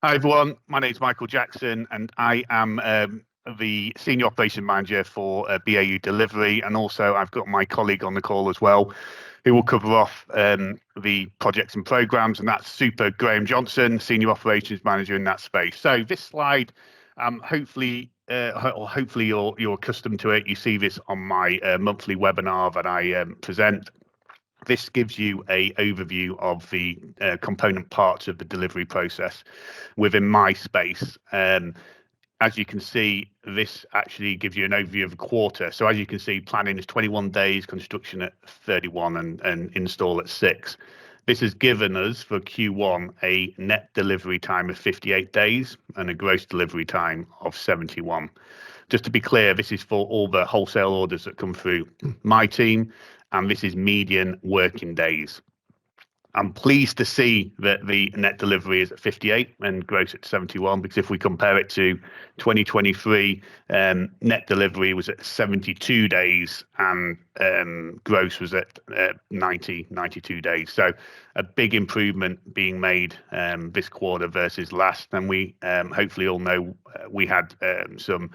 Hi everyone, my name is Michael Jackson and I am the Senior Operation Manager for BAU Delivery, and also I've got my colleague on the call as well who will cover off the projects and programs, and that's Super Graham Johnson, Senior Operations Manager in that space. So this slide, hopefully you're accustomed to it. You see this on my monthly webinar that I present. This gives you a overview of the component parts of the delivery process within my space. As you can see, this actually gives you an overview of the quarter. So as you can see, planning is 21 days, construction at 31, and install at 6. This has given us for Q1 a net delivery time of 58 days and a gross delivery time of 71. Just to be clear, this is for all the wholesale orders that come through my team, and this is median working days. I'm pleased to see that the net delivery is at 58 and gross at 71, because if we compare it to 2023, net delivery was at 72 days and gross was at 92 days. So a big improvement being made this quarter versus last. And we hopefully all know we had some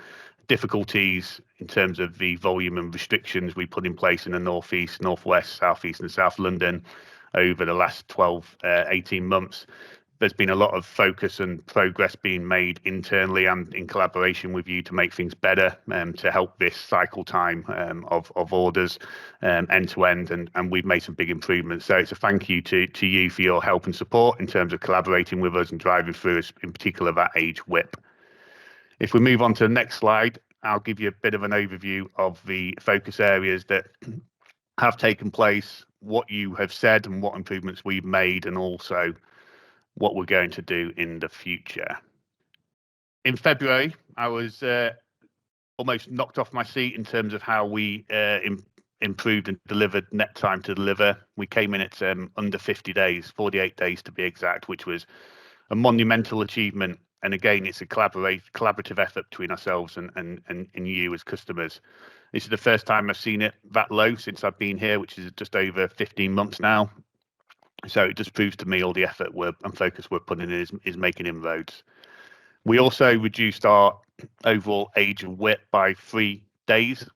difficulties in terms of the volume and restrictions we put in place in the northeast, northwest, southeast, and south London over the last 12, 18 months. There's been a lot of focus and progress being made internally and in collaboration with you to make things better, to help this cycle time of orders end to end, and we've made some big improvements. So it's a thank you to you for your help and support in terms of collaborating with us and driving through us, in particular that age WIP. If we move on to the next slide, I'll give you a bit of an overview of the focus areas that have taken place, what you have said and what improvements we've made, and also what we're going to do in the future. In February, I was almost knocked off my seat in terms of how we improved and delivered net time to deliver. We came in at under 50 days, 48 days to be exact, which was a monumental achievement. And again, it's a collaborative effort between ourselves and you as customers. This is the first time I've seen it that low since I've been here, which is just over 15 months now. So it just proves to me all the effort and focus we're putting in is making inroads. We also reduced our overall age of WIP by 3 days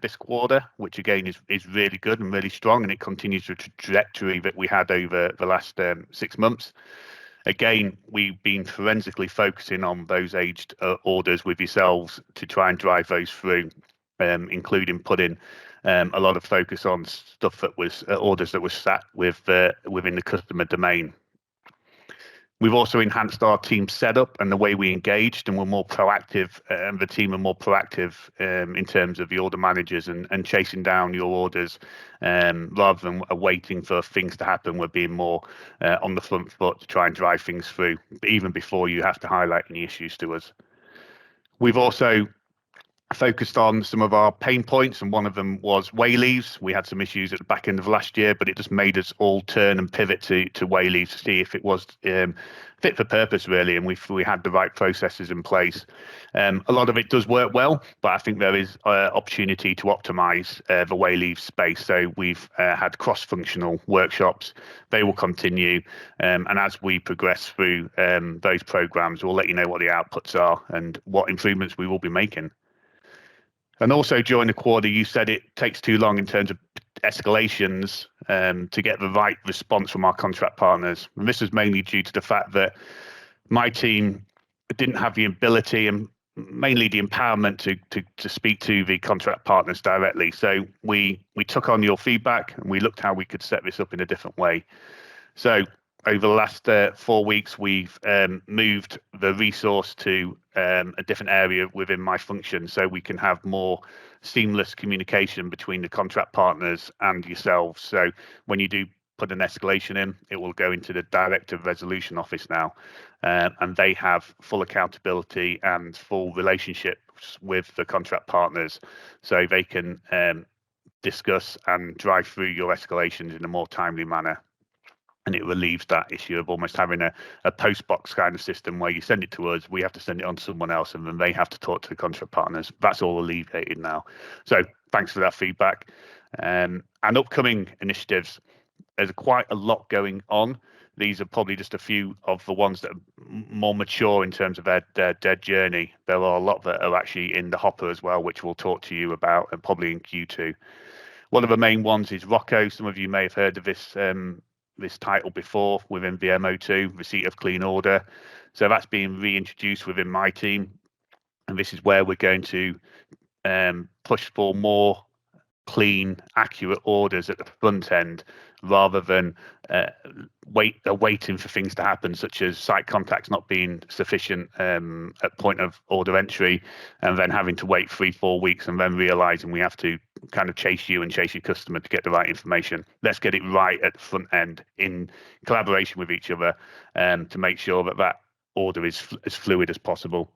this quarter, which again is really good and really strong, and it continues the trajectory that we had over the last 6 months. Again, we've been forensically focusing on those aged orders with yourselves to try and drive those through, including putting a lot of focus on stuff that was orders that were sat within the customer domain. We've also enhanced our team setup and the way we engaged, and we're more proactive, and the team are more proactive in terms of the order managers and chasing down your orders rather than waiting for things to happen. We're being more on the front foot to try and drive things through, even before you have to highlight any issues to us. We've also focused on some of our pain points, and one of them was wayleaves. We had some issues at the back end of last year, but it just made us all turn and pivot to wayleaves to see if it was fit for purpose really, and we had the right processes in place. A lot of it does work well, but I think there is opportunity to optimize the wayleave space. So we've had cross-functional workshops. They will continue, and as we progress through those programs, we'll let you know what the outputs are and what improvements we will be making. And also during the quarter, you said it takes too long in terms of escalations to get the right response from our contract partners. And this is mainly due to the fact that my team didn't have the ability and mainly the empowerment to speak to the contract partners directly. So we took on your feedback and we looked how we could set this up in a different way. So over the last 4 weeks, we've moved the resource to a different area within my function, so we can have more seamless communication between the contract partners and yourselves. So when you do put an escalation in, it will go into the Director of Resolution office now, and they have full accountability and full relationships with the contract partners, so they can discuss and drive through your escalations in a more timely manner. And it relieves that issue of almost having a post box kind of system where you send it to us, we have to send it on to someone else, and then they have to talk to the contract partners. That's all alleviated now. So thanks for that feedback. And upcoming initiatives, there's quite a lot going on. these are probably just a few of the ones that are more mature in terms of their journey. There are a lot that are actually in the hopper as well, which we'll talk to you about, and probably in Q2. One of the main ones is Rocco. Some of you may have heard of this title before within VMO2, receipt of clean order. So that's being reintroduced within my team, and this is where we're going to push for more clean, accurate orders at the front end, rather than waiting for things to happen, such as site contacts not being sufficient at point of order entry, and then having to wait 3-4 weeks, and then realizing we have to kind of chase you and chase your customer to get the right information. Let's get it right at the front end in collaboration with each other, to make sure that order is as fluid as possible.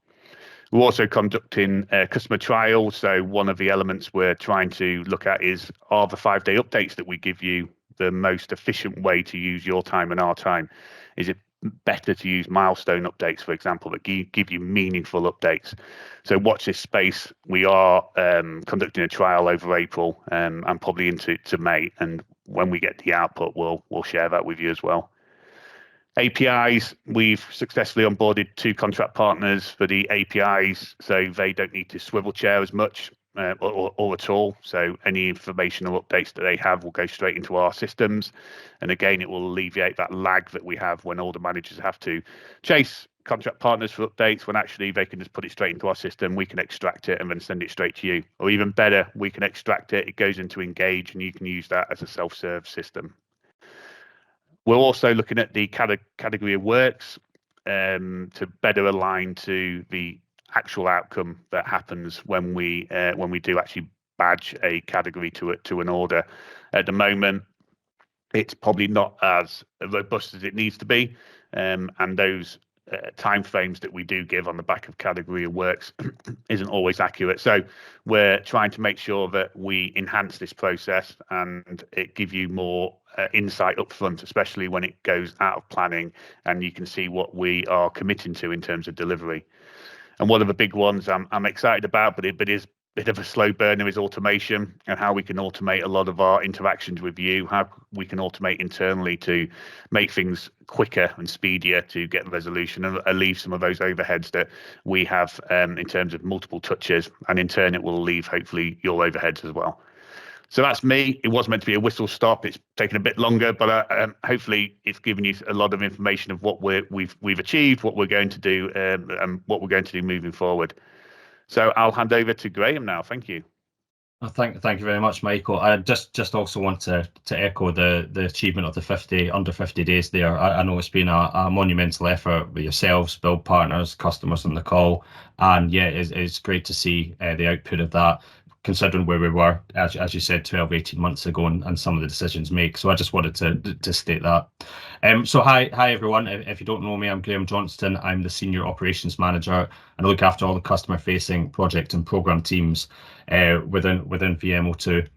We're also conducting customer trials. So one of the elements we're trying to look at is, are the 5-day updates that we give you the most efficient way to use your time and our time? Is it better to use milestone updates, for example, that give you meaningful updates? So watch this space. We are conducting a trial over April and probably into May. And when we get the output, we'll share that with you as well. APIs, we've successfully onboarded 2 contract partners for the APIs, so they don't need to swivel chair as much or at all. So any information or updates that they have will go straight into our systems. And again, it will alleviate that lag that we have when all the managers have to chase contract partners for updates, when actually they can just put it straight into our system. We can extract it and then send it straight to you. Or even better, we can extract it, it goes into Engage, and you can use that as a self-serve system. We're also looking at the category of works to better align to the actual outcome that happens when we do actually badge a category to an order. At the moment, it's probably not as robust as it needs to be, and those timeframes that we do give on the back of category of works isn't always accurate. So we're trying to make sure that we enhance this process and it give you more insight up front, especially when it goes out of planning and you can see what we are committing to in terms of delivery. And one of the big ones I'm excited about, but it is a bit of a slow burner, is automation, and how we can automate a lot of our interactions with you, how we can automate internally to make things quicker and speedier to get resolution and alleviate some of those overheads that we have in terms of multiple touches, and in turn it will alleviate hopefully your overheads as well. So that's me. It was meant to be a whistle stop. It's taken a bit longer, but hopefully it's given you a lot of information of what we've achieved, what we're going to do, and what we're going to do moving forward. So I'll hand over to Graham now. Thank you. Thank you very much, Michael. I just also want to echo the achievement of the under 50 days there. I know it's been a monumental effort with yourselves, build partners, customers on the call, and yeah, it's great to see the output of that, considering where we were, as you said, 12-18 months ago, and some of the decisions made. So I just wanted to state that. So hi everyone. If you don't know me, I'm Graham Johnston. I'm the Senior Operations Manager, and I look after all the customer-facing project and program teams within VMO2.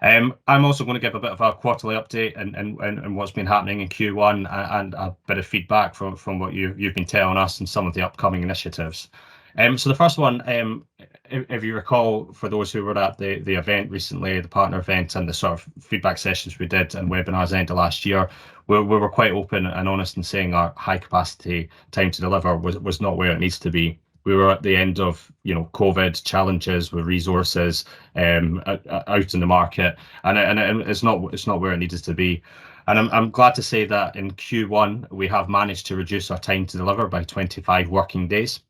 I'm also going to give a bit of a quarterly update and what's been happening in Q1 and a bit of feedback from what you've been telling us and some of the upcoming initiatives. So the first one, if you recall, for those who were at the event recently, the partner event, and the sort of feedback sessions we did and webinars end of last year, we were quite open and honest in saying our high capacity time to deliver was not where it needs to be. We were at the end of COVID challenges with resources out in the market, and it's not where it needed to be. And I'm glad to say that in Q1 we have managed to reduce our time to deliver by 25 working days.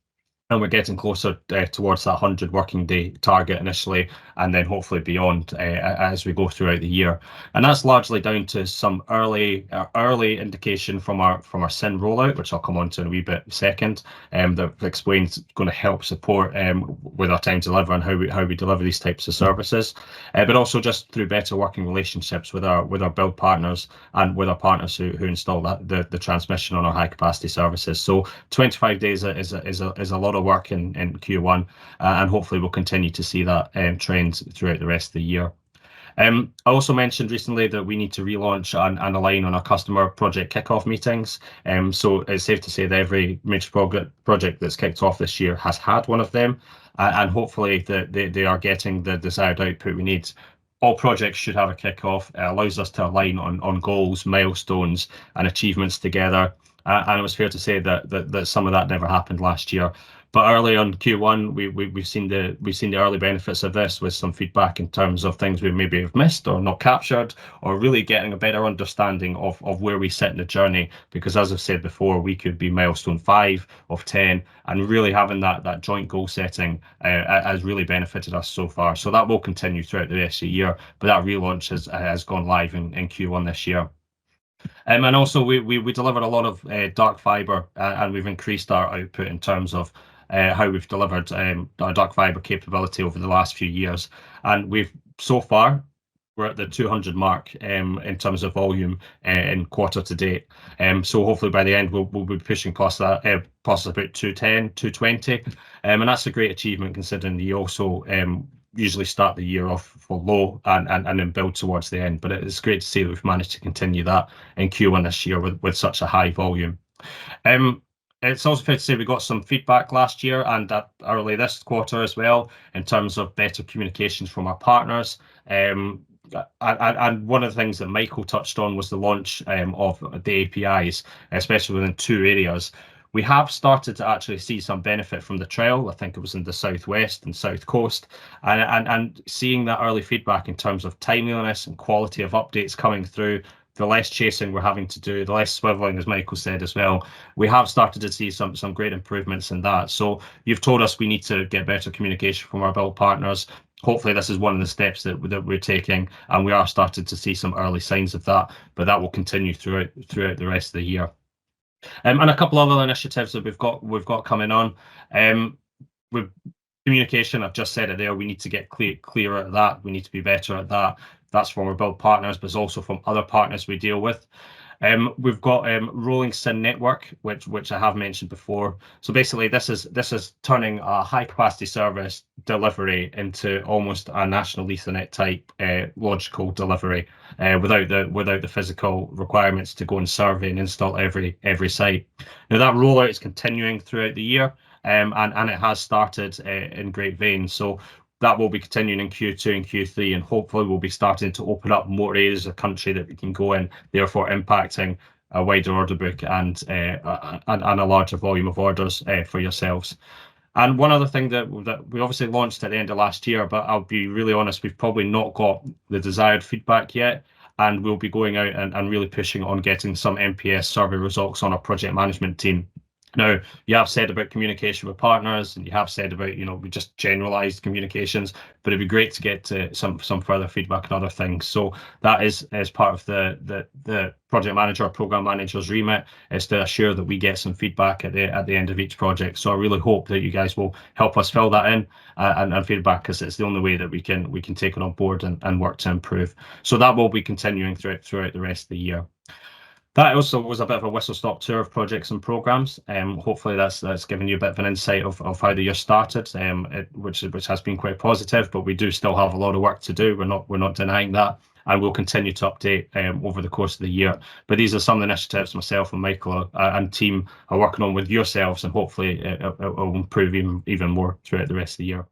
And we're getting closer towards that 100 working day target initially, and then hopefully beyond as we go throughout the year. And that's largely down to some early indication from our SIN rollout, which I'll come on to in a wee bit second, that explains going to help support with our time to deliver and how we deliver these types of services, but also just through better working relationships with our build partners and with our partners who install the transmission on our high capacity services. So 25 days is a lot of work in Q1, and hopefully we'll continue to see that trend throughout the rest of the year. I also mentioned recently that we need to relaunch and align on our customer project kickoff meetings. So it's safe to say that every major project that's kicked off this year has had one of them, and hopefully they are getting the desired output we need. all projects should have a kick-off. It allows us to align on goals, milestones, and achievements together. And it was fair to say that some of that never happened last year. But early on Q1, we've seen the early benefits of this, with some feedback in terms of things we maybe have missed or not captured, or really getting a better understanding of where we sit in the journey. Because as I've said before, we could be milestone 5 of 10, and really having that joint goal setting has really benefited us so far. So that will continue throughout the rest of the year. But that relaunch has gone live in Q1 this year. And also we delivered a lot of dark fiber, and we've increased our output in terms of how we've delivered our dark fiber capability over the last few years. And so far we're at the 200 mark in terms of volume in quarter to date. So hopefully by the end we'll be pushing past that, past about 210, 220, and that's a great achievement, considering you also usually start the year off for low and then build towards the end. But it's great to see that we've managed to continue that in Q1 this year with such a high volume. It's also fair to say we got some feedback last year and early this quarter as well, in terms of better communications from our partners. And one of the things that Michael touched on was the launch of the APIs, especially within 2 areas. We have started to actually see some benefit from the trial. I think it was in the southwest and south coast, and seeing that early feedback in terms of timeliness and quality of updates coming through. The less chasing we're having to do, the less swiveling, as Michael said as well. We have started to see some great improvements in that. So you've told us we need to get better communication from our build partners. Hopefully this is one of the steps that we're taking, and we are starting to see some early signs of that, but that will continue throughout the rest of the year. And a couple of other initiatives that we've got coming on. With communication, I've just said it there, we need to get clearer at that. We need to be better at that. That's from our build partners, but also from other partners we deal with. We've got Rolling SYN Network, which I have mentioned before. So basically, this is turning a high capacity service delivery into almost a national Ethernet type logical delivery, without the physical requirements to go and survey and install every site. Now that rollout is continuing throughout the year, and it has started in great veins. So that will be continuing in Q2 and Q3, and hopefully we'll be starting to open up more areas of the country that we can go in, therefore impacting a wider order book and a larger volume of orders for yourselves. And one other thing that we obviously launched at the end of last year, but I'll be really honest, we've probably not got the desired feedback yet, and we'll be going out and really pushing on getting some NPS survey results on our project management team. Now, you have said about communication with partners, and you have said about, we just generalized communications, but it'd be great to get to some further feedback and other things. So that is as part of the project manager or program manager's remit, is to assure that we get some feedback at the end of each project. So I really hope that you guys will help us fill that in and feedback, because it's the only way that we can take it on board and work to improve. So that will be continuing throughout the rest of the year. That also was a bit of a whistle-stop tour of projects and programs. Hopefully that's given you a bit of an insight of how the year started, which has been quite positive, but we do still have a lot of work to do. We're not denying that, and we'll continue to update over the course of the year. But these are some of the initiatives myself and Michael and team are working on with yourselves, and hopefully it will improve even more throughout the rest of the year.